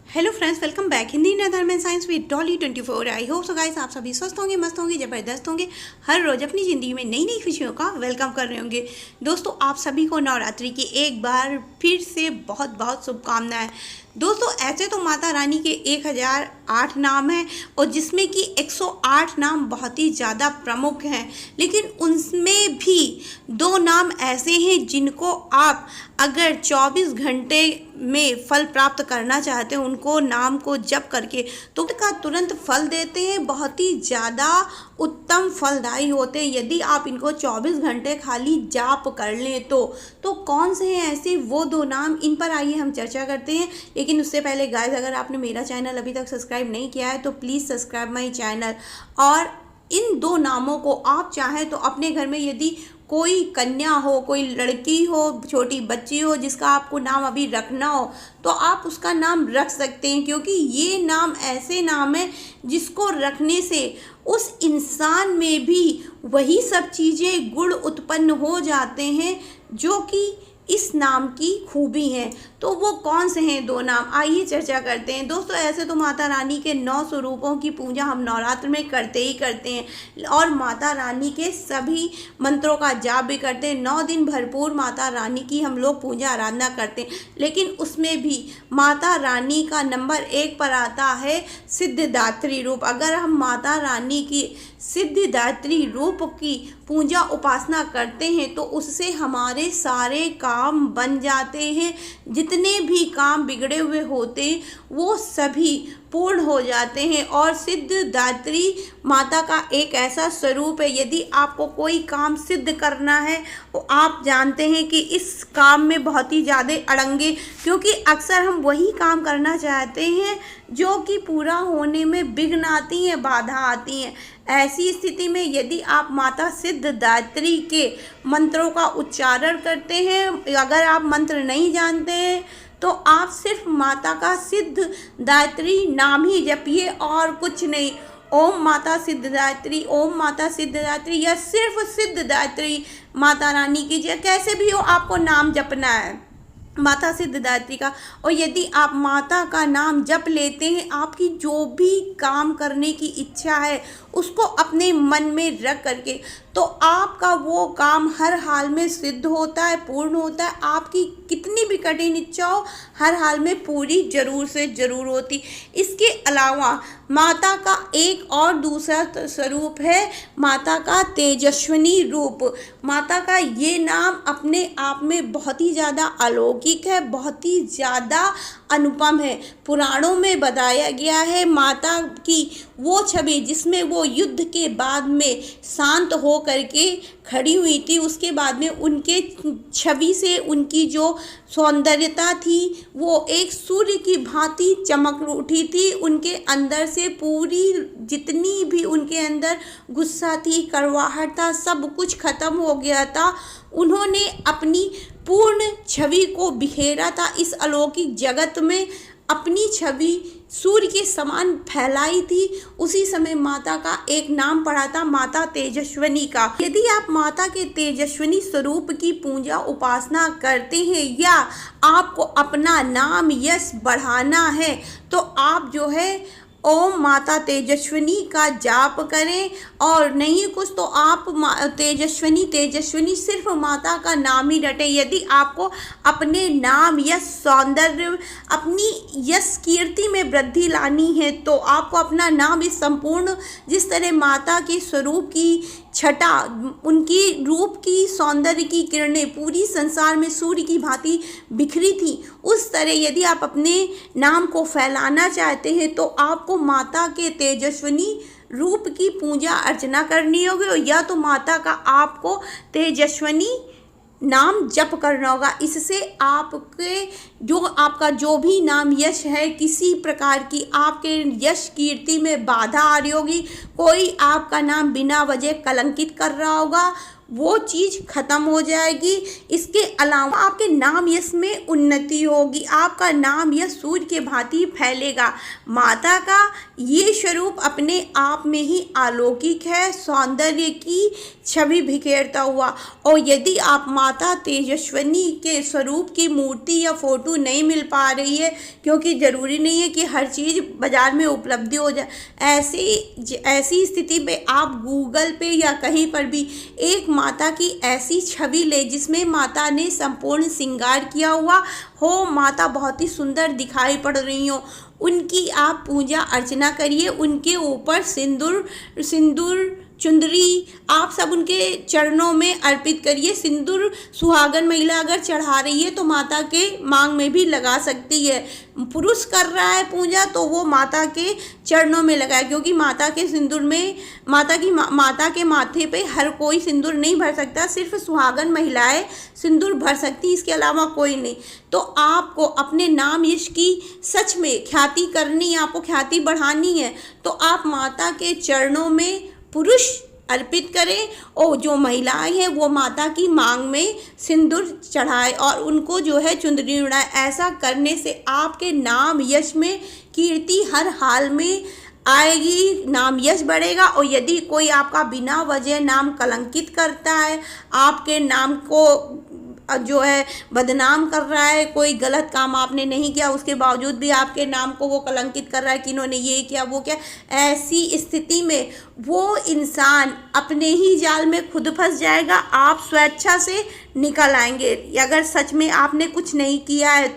Hello friends, welcome back Hindi Dharm and science with Dolly 24। I hope so guys आप सभी स्वस्थ होंगे, मस्त होंगे, ज़बरदस्त होंगे। हर रोज़ अपनी ज़िंदगी में नई नई खुशियों का वेलकम कर रहे होंगे। दोस्तों, आप सभी को नवरात्रि की एक बार फिर से बहुत बहुत शुभकामनाएं। दोस्तों, ऐसे तो माता रानी के 1008 नाम हैं और जिसमें कि 108 नाम बहुत ही ज़्यादा प्रमुख हैं, लेकिन उनमें भी दो नाम ऐसे हैं जिनको आप अगर 24 घंटे में फल प्राप्त करना चाहते हैं, उनको नाम को जप करके तो का तुरंत फल देते हैं, बहुत ही ज़्यादा उत्तम फलदायी होते हैं यदि आप इनको 24 घंटे खाली जाप कर लें तो कौन से हैं ऐसे वो दो नाम, इन पर आइए हम चर्चा करते हैं। लेकिन उससे पहले गाइस, अगर आपने मेरा चैनल अभी तक सब्सक्राइब नहीं किया है तो प्लीज़ सब्सक्राइब माई चैनल। और इन दो नामों को आप चाहें तो अपने घर में यदि कोई कन्या हो, कोई लड़की हो, छोटी बच्ची हो जिसका आपको नाम अभी रखना हो तो आप उसका नाम रख सकते हैं, क्योंकि ये नाम ऐसे नाम है जिसको रखने से उस इंसान में भी वही सब चीज़ें गुण उत्पन्न हो जाते हैं जो कि इस नाम की खूबी है। तो वो कौन से हैं दो नाम, आइए चर्चा करते हैं। दोस्तों, ऐसे तो माता रानी के 9 स्वरूपों की पूजा हम नवरात्र में करते ही करते हैं और माता रानी के सभी मंत्रों का जाप भी करते हैं। 9 दिन भरपूर माता रानी की हम लोग पूजा आराधना करते हैं, लेकिन उसमें भी माता रानी का नंबर 1 पर आता है सिद्धिदात्री रूप। अगर हम माता रानी की सिद्धिदात्री रूप की पूजा उपासना करते हैं तो उससे हमारे सारे काम बन जाते हैं, जितने भी काम बिगड़े हुए होते हैं वो सभी पूर्ण हो जाते हैं। और सिद्धिदात्री माता का एक ऐसा स्वरूप है, यदि आपको कोई काम सिद्ध करना है तो आप जानते हैं कि इस काम में बहुत ही ज़्यादा अड़ंगे, क्योंकि अक्सर हम वही काम करना चाहते हैं जो कि पूरा होने में विघ्न आती हैं, बाधा आती हैं। ऐसी स्थिति में यदि आप माता सिद्धिदात्री के मंत्रों का उच्चारण करते हैं, अगर आप मंत्र नहीं जानते हैं तो आप सिर्फ माता का सिद्धिदात्री नाम ही जपिए और कुछ नहीं। ओम माता सिद्धिदात्री, ओम माता सिद्धिदात्री, या सिर्फ सिद्धिदात्री माता रानी कीजिए। कैसे भी हो आपको नाम जपना है माता सिद्धिदात्री का। और यदि आप माता का नाम जप लेते हैं, आपकी जो भी काम करने की इच्छा है उसको अपने मन में रख करके, तो आपका वो काम हर हाल में सिद्ध होता है, पूर्ण होता है। आपकी कितनी भी कठिन इच्छा हो हर हाल में पूरी जरूर से जरूर होती। इसके अलावा माता का एक और दूसरा स्वरूप है माता का तेजस्विनी रूप। माता का ये नाम अपने आप में बहुत ही ज़्यादा अलौकिक है, बहुत ही ज़्यादा अनुपम है। पुराणों में बताया गया है माता की वो छवि जिसमें वो युद्ध के बाद में शांत हो करके खड़ी हुई थी, उसके बाद में उनके छवि से उनकी जो सौंदर्यता थी वो एक सूर्य की भांति चमक उठी थी। उनके अंदर से पूरी जितनी भी उनके अंदर गुस्सा थी, कड़वाहट था, सब कुछ खत्म हो गया था। उन्होंने अपनी पूर्ण छवि को बिखेरा था इस अलौकिक जगत में, अपनी छवि सूर्य के समान फैलाई थी। उसी समय माता का एक नाम पड़ा था माता तेजस्विनी का। यदि आप माता के तेजस्विनी स्वरूप की पूजा उपासना करते हैं या आपको अपना नाम यश बढ़ाना है तो आप जो है ओम माता तेजस्विनी का जाप करें, और नहीं कुछ तो आप तेजस्विनी सिर्फ माता का नाम ही रटें। यदि आपको अपने नाम यश सौंदर्य, अपनी यश कीर्ति में वृद्धि लानी है तो आपको अपना नाम इस संपूर्ण, जिस तरह माता के स्वरूप की छटा, उनकी रूप की सौंदर्य की किरणें पूरी संसार में सूर्य की भांति बिखरी थी, उस तरह यदि आप अपने नाम को फैलाना चाहते हैं तो आपको माता के तेजस्विनी रूप की पूजा अर्चना करनी होगी, या तो माता का आपको तेजस्विनी नाम जप करना होगा। इससे आपके आपका जो भी नाम यश है, किसी प्रकार की आपके यश कीर्ति में बाधा आ रही होगी, कोई आपका नाम बिना वजह कलंकित कर रहा होगा, वो चीज़ खत्म हो जाएगी। इसके अलावा आपके नाम यश में उन्नति होगी, आपका नाम यश सूर्य के भांति फैलेगा। माता का ये स्वरूप अपने आप में ही अलौकिक है, सौंदर्य की छवि बिखेरता हुआ। और यदि आप माता तेजस्विनी के स्वरूप की मूर्ति या फोटो नहीं मिल पा रही है, क्योंकि ज़रूरी नहीं है कि हर चीज़ बाज़ार में उपलब्ध हो जाए, ऐसी स्थिति में आप गूगल पे या कहीं पर भी एक माता की ऐसी छवि ले जिसमें माता ने संपूर्ण श्रृंगार किया हुआ हो, माता बहुत ही सुंदर दिखाई पड़ रही हो, उनकी आप पूजा अर्चना करिए। उनके ऊपर सिंदूर चुंदरी आप सब उनके चरणों में अर्पित करिए। सिंदूर सुहागन महिला अगर चढ़ा रही है तो माता के मांग में भी लगा सकती है। पुरुष कर रहा है पूजा तो वो माता के चरणों में लगाए, क्योंकि माता के सिंदूर में माता के माथे पे हर कोई सिंदूर नहीं भर सकता, सिर्फ सुहागन महिलाएं सिंदूर भर सकती, इसके अलावा कोई नहीं। तो आपको अपने नाम यश की सच में ख्याति करनी है, आपको ख्याति बढ़ानी है, तो आप माता के चरणों में पुरुष अर्पित करें और जो महिलाएं हैं वो माता की मांग में सिंदूर चढ़ाए और उनको जो है चुंदरी उड़ाए। ऐसा करने से आपके नाम यश में कीर्ति हर हाल में आएगी, नाम यश बढ़ेगा। और यदि कोई आपका बिना वजह नाम कलंकित करता है, आपके नाम को जो है बदनाम कर रहा है, कोई गलत काम आपने नहीं किया उसके बावजूद भी आपके नाम को वो कलंकित कर रहा है कि इन्होंने ये किया वो क्या, ऐसी स्थिति में वो इंसान अपने ही जाल में खुद फंस जाएगा, आप स्वेच्छा से निकल आएंगे। अगर सच में आपने कुछ नहीं किया है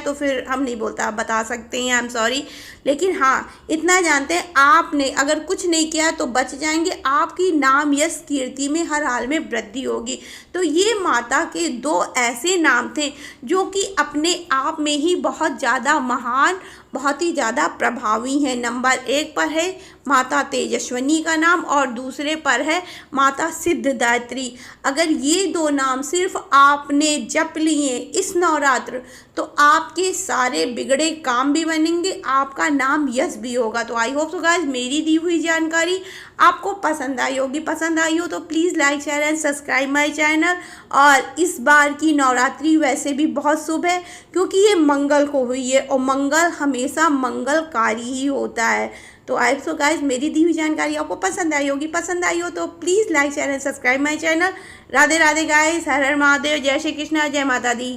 तो फिर हम नहीं बोलता, बता सकते हैं आई एम सॉरी, लेकिन हाँ इतना जानते हैं आपने अगर कुछ नहीं किया तो बच जाएंगे, आपकी नाम यश कीर्ति में हर हाल में वृद्धि होगी। तो ये माता के दो ऐसे नाम थे जो कि अपने आप में ही बहुत ज़्यादा महान, बहुत ही ज़्यादा प्रभावी हैं। नंबर 1 पर है माता तेजस्विनी का नाम और दूसरे पर है माता सिद्धिदात्री। अगर ये दो नाम सिर्फ आपने जप लिए इस नवरात्र तो आपके सारे बिगड़े काम भी बनेंगे, आपका नाम यश भी होगा। तो आई होप सो गाइस मेरी दी हुई जानकारी आपको पसंद आई होगी। पसंद आई हो तो please like share and subscribe my channel. और इस बार की नवरात्रि वैसे भी बहुत शुभ है क्योंकि ये मंगल को हुई है और मंगल हमेशा मंगलकारी ही होता है। तो आई सो गाइस मेरी दी हुई जानकारी आपको पसंद आई होगी। पसंद आई हो तो please like share and subscribe my channel. Radhe Radhe guys, Har Har Mahadev, Jai Shri Krishna, जय माता दी।